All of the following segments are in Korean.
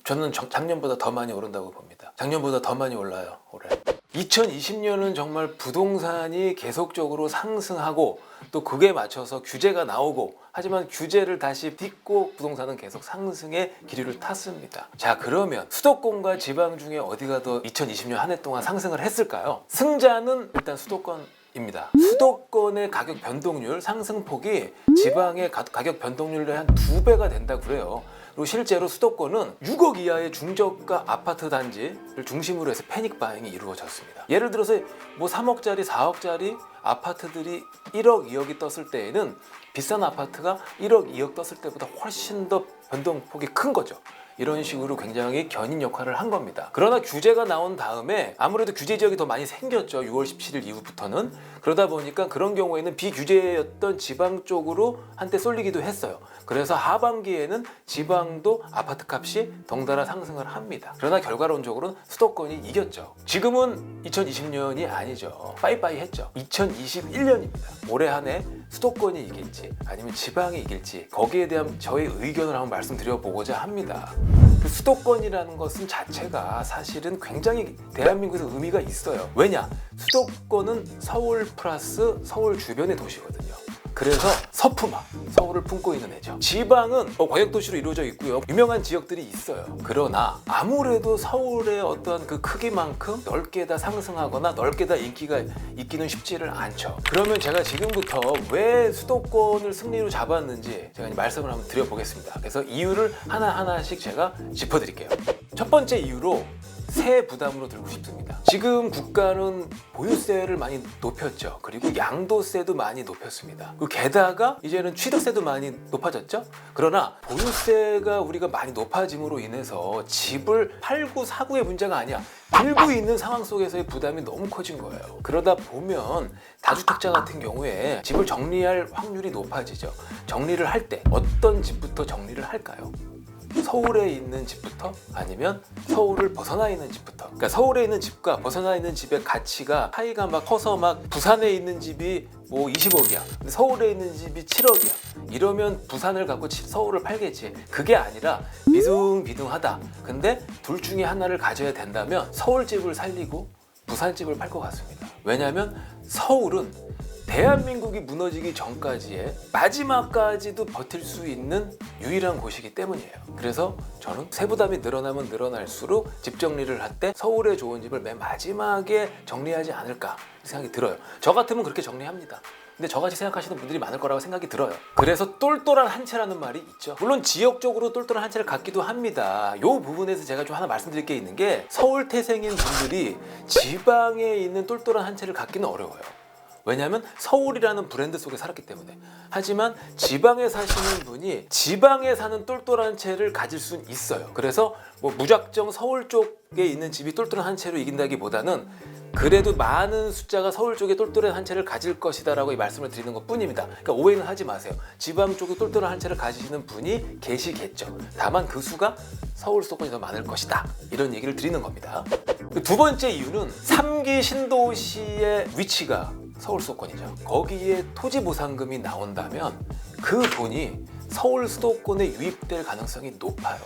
저는 작년보다 더 많이 오른다고 봅니다. 작년보다 더 많이 올라요, 올해. 2020년은 정말 부동산이 계속적으로 상승하고 또 그에 맞춰서 규제가 나오고, 하지만 규제를 다시 딛고 부동산은 계속 상승의 기류를 탔습니다. 자, 그러면 수도권과 지방 중에 어디가 더 2020년 한 해 동안 상승을 했을까요? 승자는 일단 수도권입니다. 수도권의 가격 변동률 상승폭이 지방의 가격 변동률의 한 2배가 된다고 그래요. 그리고 실제로 수도권은 6억 이하의 중저가 아파트 단지를 중심으로 해서 패닉 바잉이 이루어졌습니다. 예를 들어서 뭐 3억짜리, 4억짜리 아파트들이 1억, 2억이 떴을 때에는 비싼 아파트가 1억, 2억 떴을 때보다 훨씬 더 변동폭이 큰 거죠. 이런 식으로 굉장히 견인 역할을 한 겁니다. 그러나 규제가 나온 다음에 아무래도 규제 지역이 더 많이 생겼죠. 6월 17일 이후부터는. 그러다 보니까 그런 경우에는 비규제였던 지방 쪽으로 한때 쏠리기도 했어요. 그래서 하반기에는 지방도 아파트 값이 덩달아 상승을 합니다. 그러나 결과론적으로는 수도권이 이겼죠. 지금은 2020년이 아니죠. 빠이빠이 했죠. 2021년입니다. 올해 한 해 수도권이 이길지 아니면 지방이 이길지, 거기에 대한 저의 의견을 한번 말씀드려보고자 합니다. 그 수도권이라는 것은 자체가 사실은 굉장히 대한민국에서 의미가 있어요. 왜냐? 수도권은 서울 플러스 서울 주변의 도시거든요. 그래서 서품화, 서울을 품고 있는 애죠. 지방은 광역도시로 이루어져 있고요. 유명한 지역들이 있어요. 그러나 아무래도 서울의 어떤 그 크기만큼 넓게 다 상승하거나 넓게 다 인기가 있기는 쉽지를 않죠. 그러면 제가 지금부터 왜 수도권을 승리로 잡았는지 제가 말씀을 한번 드려보겠습니다. 그래서 이유를 하나하나씩 제가 짚어드릴게요. 첫 번째 이유로 세 부담으로 들고 싶습니다. 지금 국가는 보유세를 많이 높였죠. 그리고 양도세도 많이 높였습니다. 게다가 이제는 취득세도 많이 높아졌죠. 그러나 보유세가 우리가 많이 높아짐으로 인해서 집을 팔고 사고의 문제가 아니야. 들고 있는 상황 속에서의 부담이 너무 커진 거예요. 그러다 보면 다주택자 같은 경우에 집을 정리할 확률이 높아지죠. 정리를 할 때 어떤 집부터 정리를 할까요? 서울에 있는 집부터, 아니면 서울을 벗어나 있는 집부터. 그러니까 서울에 있는 집과 벗어나 있는 집의 가치가 차이가 막 커서 막 부산에 있는 집이 뭐 20억이야. 근데 서울에 있는 집이 7억이야. 이러면 부산을 갖고 서울을 팔겠지. 그게 아니라 비등비등하다. 근데 둘 중에 하나를 가져야 된다면 서울 집을 살리고 부산 집을 팔 것 같습니다. 왜냐하면 서울은 대한민국이 무너지기 전까지의 마지막까지도 버틸 수 있는 유일한 곳이기 때문이에요. 그래서 저는 세부담이 늘어나면 늘어날수록 집 정리를 할 때 서울에 좋은 집을 맨 마지막에 정리하지 않을까 생각이 들어요. 저 같으면 그렇게 정리합니다. 근데 저같이 생각하시는 분들이 많을 거라고 생각이 들어요. 그래서 똘똘한 한 채라는 말이 있죠. 물론 지역적으로 똘똘한 한 채를 갖기도 합니다. 이 부분에서 제가 좀 하나 말씀드릴 게 있는 게, 서울 태생인 분들이 지방에 있는 똘똘한 한 채를 갖기는 어려워요. 왜냐하면 서울이라는 브랜드 속에 살았기 때문에. 하지만 지방에 사시는 분이 지방에 사는 똘똘한 채를 가질 수는 있어요. 그래서 뭐 무작정 서울 쪽에 있는 집이 똘똘한 한 채로 이긴다기보다는 그래도 많은 숫자가 서울 쪽에 똘똘한 한 채를 가질 것이다 라고 이 말씀을 드리는 것 뿐입니다. 그러니까 오해는 하지 마세요. 지방 쪽에 똘똘한 한 채를 가지시는 분이 계시겠죠. 다만 그 수가 서울 수도권이 더 많을 것이다, 이런 얘기를 드리는 겁니다. 두 번째 이유는 3기 신도시의 위치가 서울 수도권이죠. 거기에 토지 보상금이 나온다면 그 돈이 서울 수도권에 유입될 가능성이 높아요.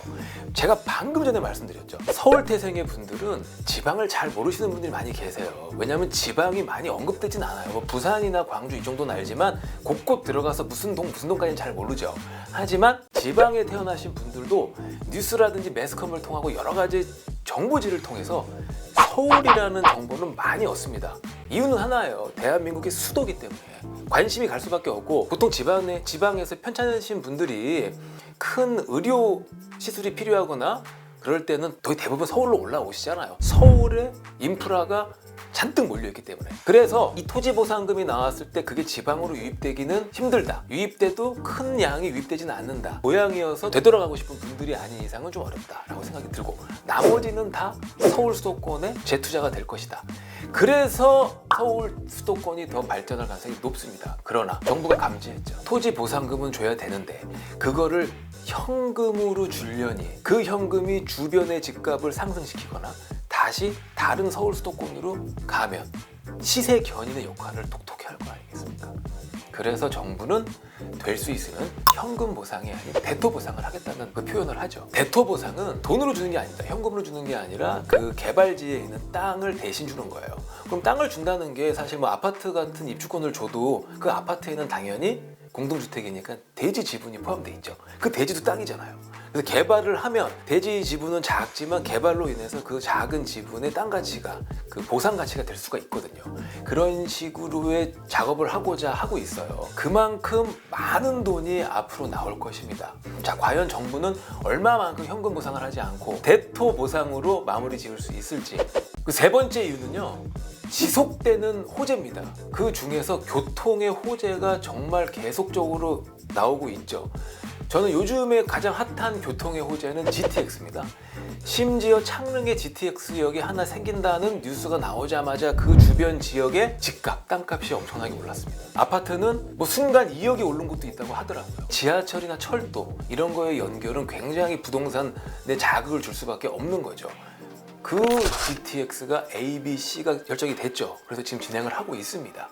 제가 방금 전에 말씀드렸죠. 서울 태생의 분들은 지방을 잘 모르시는 분들이 많이 계세요. 왜냐하면 지방이 많이 언급되진 않아요. 뭐 부산이나 광주 이 정도는 알지만 곳곳 들어가서 무슨 동까지는 잘 모르죠. 하지만 지방에 태어나신 분들도 뉴스라든지 매스컴을 통하고 여러 가지 정보지를 통해서 서울이라는 정보는 많이 얻습니다. 이유는 하나예요. 대한민국의 수도기 때문에 관심이 갈 수밖에 없고, 보통 지방에서 편찮으신 분들이 큰 의료 시술이 필요하거나 그럴 때는 거의 대부분 서울로 올라오시잖아요. 서울에 인프라가 잔뜩 몰려있기 때문에. 그래서 이 토지 보상금이 나왔을 때 그게 지방으로 유입되기는 힘들다. 유입돼도 큰 양이 유입되지는 않는다. 고향이어서 되돌아가고 싶은 분들이 아닌 이상은 좀 어렵다라고 생각이 들고, 나머지는 다 서울 수도권에 재투자가 될 것이다. 그래서 서울 수도권이 더 발전할 가능성이 높습니다. 그러나 정부가 감지했죠. 토지 보상금은 줘야 되는데 그거를 현금으로 주려니 그 현금이 주변의 집값을 상승시키거나 다시 다른 서울 수도권으로 가면 시세 견인의 역할을 톡톡히 할 거 아니겠습니까? 그래서 정부는 될 수 있으면 현금 보상이 아닌 대토 보상을 하겠다는 그 표현을 하죠. 대토 보상은 돈으로 주는 게 아니다. 현금으로 주는 게 아니라 그 개발지에 있는 땅을 대신 주는 거예요. 그럼 땅을 준다는 게 사실 뭐 아파트 같은 입주권을 줘도 그 아파트에는 당연히 공동주택이니까 대지 지분이 포함되어 있죠. 그 대지도 땅이잖아요. 그래서 개발을 하면 대지 지분은 작지만 개발로 인해서 그 작은 지분의 땅 가치가 그 보상 가치가 될 수가 있거든요. 그런 식으로의 작업을 하고자 하고 있어요. 그만큼 많은 돈이 앞으로 나올 것입니다. 자, 과연 정부는 얼마만큼 현금 보상을 하지 않고 대토 보상으로 마무리 지을 수 있을지. 그 세 번째 이유는요, 지속되는 호재입니다. 그 중에서 교통의 호재가 정말 계속적으로 나오고 있죠. 저는 요즘에 가장 핫한 교통의 호재는 GTX입니다. 심지어 창릉에 GTX역이 하나 생긴다는 뉴스가 나오자마자 그 주변 지역의 집값, 땅값이 엄청나게 올랐습니다. 아파트는 뭐 순간 2억이 오른 곳도 있다고 하더라고요. 지하철이나 철도 이런 거의 연결은 굉장히 부동산에 자극을 줄 수밖에 없는 거죠. 그 GTX가 A, B, C가 결정이 됐죠. 그래서 지금 진행을 하고 있습니다.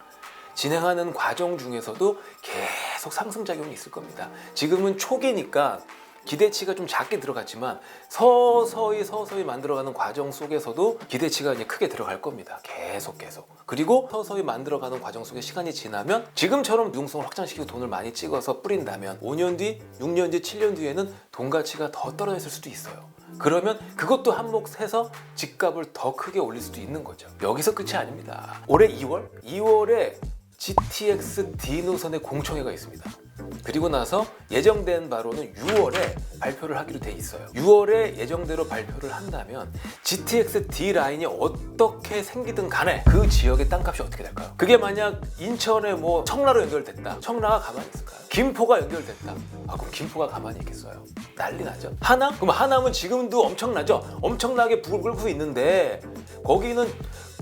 진행하는 과정 중에서도 계속 상승작용이 있을 겁니다. 지금은 초기니까 기대치가 좀 작게 들어갔지만 서서히 만들어가는 과정 속에서도 기대치가 이제 크게 들어갈 겁니다. 계속. 그리고 서서히 만들어가는 과정 속에 시간이 지나면 지금처럼 유동성을 확장시키고 돈을 많이 찍어서 뿌린다면 5년 뒤, 6년 뒤, 7년 뒤에는 돈 가치가 더 떨어졌을 수도 있어요. 그러면 그것도 한몫해서 집값을 더 크게 올릴 수도 있는 거죠. 여기서 끝이 아닙니다. 올해 2월에 GTX D 노선의 공청회가 있습니다. 그리고 나서 예정된 바로는 6월에 발표를 하기로 돼 있어요. 6월에 예정대로 발표를 한다면 GTX D 라인이 어떻게 생기든 간에 그 지역의 땅값이 어떻게 될까요? 그게 만약 인천에 뭐 청라로 연결됐다. 청라가 가만히 있을까요? 김포가 연결됐다. 그럼 김포가 가만히 있겠어요? 난리 나죠. 하남? 그럼 하남은 지금도 엄청나죠? 엄청나게 불을 끓고 있는데 거기는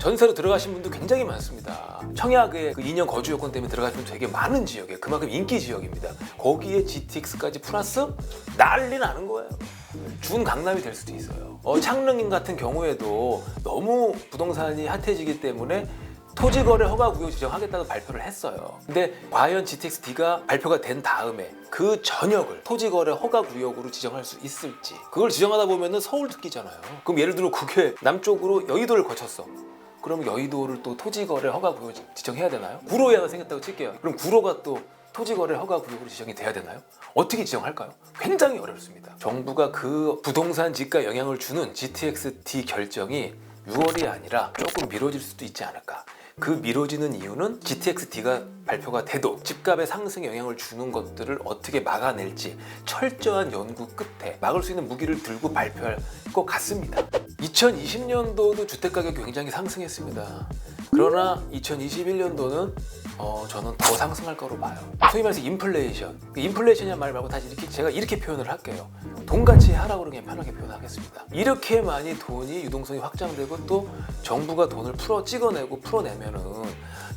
전세로 들어가신 분도 굉장히 많습니다. 청약에 그 2년 거주 요건 때문에 들어가신 분 되게 많은 지역이에요. 그만큼 인기 지역입니다. 거기에 GTX까지 플러스 난리 나는 거예요. 준강남이 될 수도 있어요. 창릉 같은 경우에도 너무 부동산이 핫해지기 때문에 토지거래 허가구역 지정하겠다고 발표를 했어요. 근데 과연 GTX-D가 발표가 된 다음에 그 전역을 토지거래 허가구역으로 지정할 수 있을지. 그걸 지정하다 보면은 서울 특기잖아요. 그럼 예를 들어 그게 남쪽으로 여의도를 거쳤어. 그럼 여의도를 또 토지거래 허가구역 지정해야 되나요? 구로에 하나 생겼다고 칠게요. 그럼 구로가 또 토지거래 허가구역으로 지정이 돼야 되나요? 어떻게 지정할까요? 굉장히 어렵습니다. 정부가 그 부동산 지가 영향을 주는 GTX-D 결정이 6월이 아니라 조금 미뤄질 수도 있지 않을까. 그 미뤄지는 이유는 GTX-D가 발표가 돼도 집값의 상승에 영향을 주는 것들을 어떻게 막아낼지 철저한 연구 끝에 막을 수 있는 무기를 들고 발표할 것 같습니다. 2020년도도 주택가격이 굉장히 상승했습니다. 그러나 2021년도는 저는 더 상승할 거로 봐요. 소위 말해서 인플레이션. 인플레이션이란 말 말고 다시 제가 이렇게 표현을 할게요. 돈가치 하락으로 그냥 편하게 표현하겠습니다. 이렇게 많이 돈이 유동성이 확장되고 또 정부가 돈을 찍어내고 풀어내면은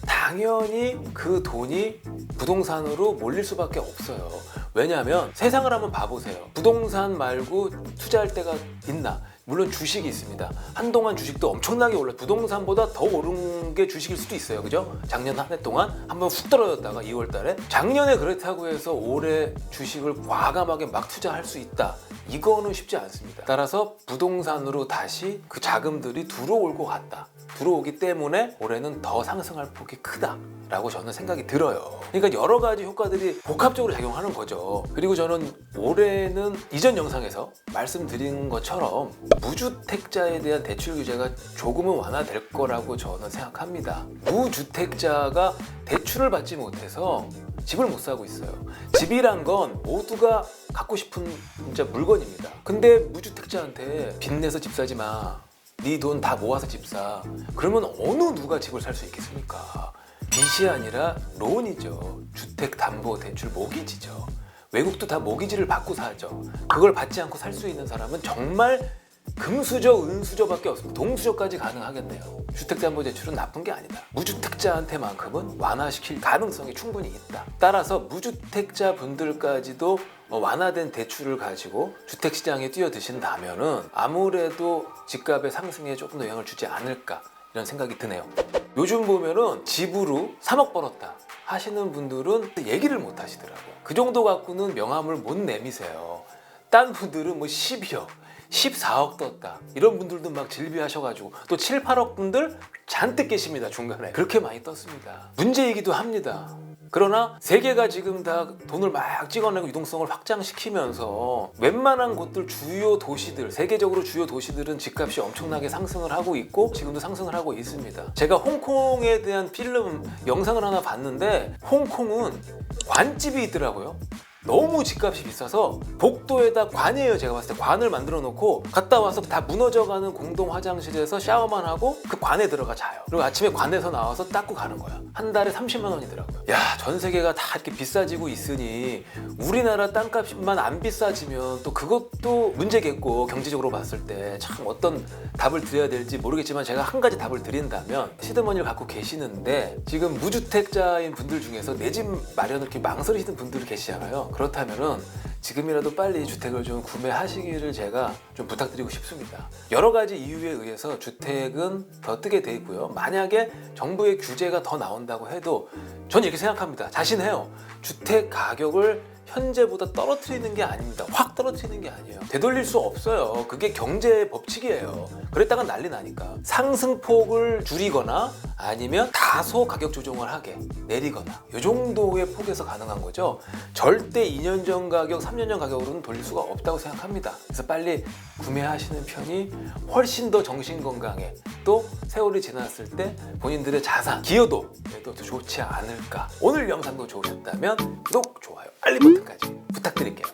당연히 그 돈이 부동산으로 몰릴 수밖에 없어요. 왜냐하면 세상을 한번 봐보세요. 부동산 말고 투자할 데가 있나? 물론 주식이 있습니다. 한동안 주식도 엄청나게 올라 부동산보다 더 오른 게 주식일 수도 있어요. 그죠? 작년 한 해 동안 한번 훅 떨어졌다가 2월 달에 작년에 그렇다고 해서 올해 주식을 과감하게 막 투자할 수 있다. 이거는 쉽지 않습니다. 따라서 부동산으로 다시 그 자금들이 들어올 것 같다. 들어오기 때문에 올해는 더 상승할 폭이 크다 라고 저는 생각이 들어요. 그러니까 여러 가지 효과들이 복합적으로 작용하는 거죠. 그리고 저는 올해는 이전 영상에서 말씀드린 것처럼 무주택자에 대한 대출 규제가 조금은 완화될 거라고 저는 생각합니다. 무주택자가 대출을 받지 못해서 집을 못 사고 있어요. 집이란 건 모두가 갖고 싶은 진짜 물건입니다. 근데 무주택자한테 빚내서 집 사지 마. 네 돈 다 모아서 집 사. 그러면 어느 누가 집을 살 수 있겠습니까? 빚이 아니라 론이죠. 주택담보대출 모기지죠. 외국도 다 모기지를 받고 사죠. 그걸 받지 않고 살 수 있는 사람은 정말 금수저, 은수저밖에 없습니다. 동수저까지 가능하겠네요. 주택담보대출은 나쁜 게 아니다. 무주택자한테만큼은 완화시킬 가능성이 충분히 있다. 따라서 무주택자 분들까지도 완화된 대출을 가지고 주택시장에 뛰어드신다면은 아무래도 집값의 상승에 조금 더 영향을 주지 않을까 이런 생각이 드네요. 요즘 보면은 집으로 3억 벌었다 하시는 분들은 얘기를 못 하시더라고요. 그 정도 갖고는 명함을 못 내미세요. 딴 분들은 뭐 12억, 14억 떴다 이런 분들도 막 질비하셔가지고 또 7, 8억 분들 잔뜩 계십니다. 중간에 그렇게 많이 떴습니다. 문제이기도 합니다. 그러나 세계가 지금 다 돈을 막 찍어내고 유동성을 확장시키면서 웬만한 곳들 주요 도시들, 세계적으로 주요 도시들은 집값이 엄청나게 상승을 하고 있고 지금도 상승을 하고 있습니다. 제가 홍콩에 대한 필름 영상을 하나 봤는데 홍콩은 관집이 있더라고요. 너무 집값이 비싸서 복도에다 관이에요. 제가 봤을 때 관을 만들어 놓고 갔다 와서 다 무너져가는 공동 화장실에서 샤워만 하고 그 관에 들어가 자요. 그리고 아침에 관에서 나와서 닦고 가는 거야. 한 달에 30만 원이더라고요. 야, 전 세계가 다 이렇게 비싸지고 있으니 우리나라 땅값만 안 비싸지면 또 그것도 문제겠고, 경제적으로 봤을 때 참 어떤 답을 드려야 될지 모르겠지만 제가 한 가지 답을 드린다면, 시드머니를 갖고 계시는데 지금 무주택자인 분들 중에서 내 집 마련을 이렇게 망설이시는 분들이 계시잖아요. 그렇다면은 지금이라도 빨리 주택을 좀 구매하시기를 제가 좀 부탁드리고 싶습니다. 여러 가지 이유에 의해서 주택은 더 뜨게 돼 있고요. 만약에 정부의 규제가 더 나온다고 해도 저는 이렇게 생각합니다. 자신해요. 주택 가격을 현재보다 떨어뜨리는 게 아닙니다. 확 떨어뜨리는 게 아니에요. 되돌릴 수 없어요. 그게 경제의 법칙이에요. 그랬다가 난리 나니까 상승폭을 줄이거나 아니면 다소 가격 조정을 하게 내리거나 이 정도의 폭에서 가능한 거죠. 절대 2년 전 가격, 3년 전 가격으로는 돌릴 수가 없다고 생각합니다. 그래서 빨리 구매하시는 편이 훨씬 더 정신 건강에, 또 세월이 지났을 때 본인들의 자산, 기여도에도 더 좋지 않을까. 오늘 영상도 좋으셨다면 구독, 좋아요, 알림 버튼까지 부탁드릴게요.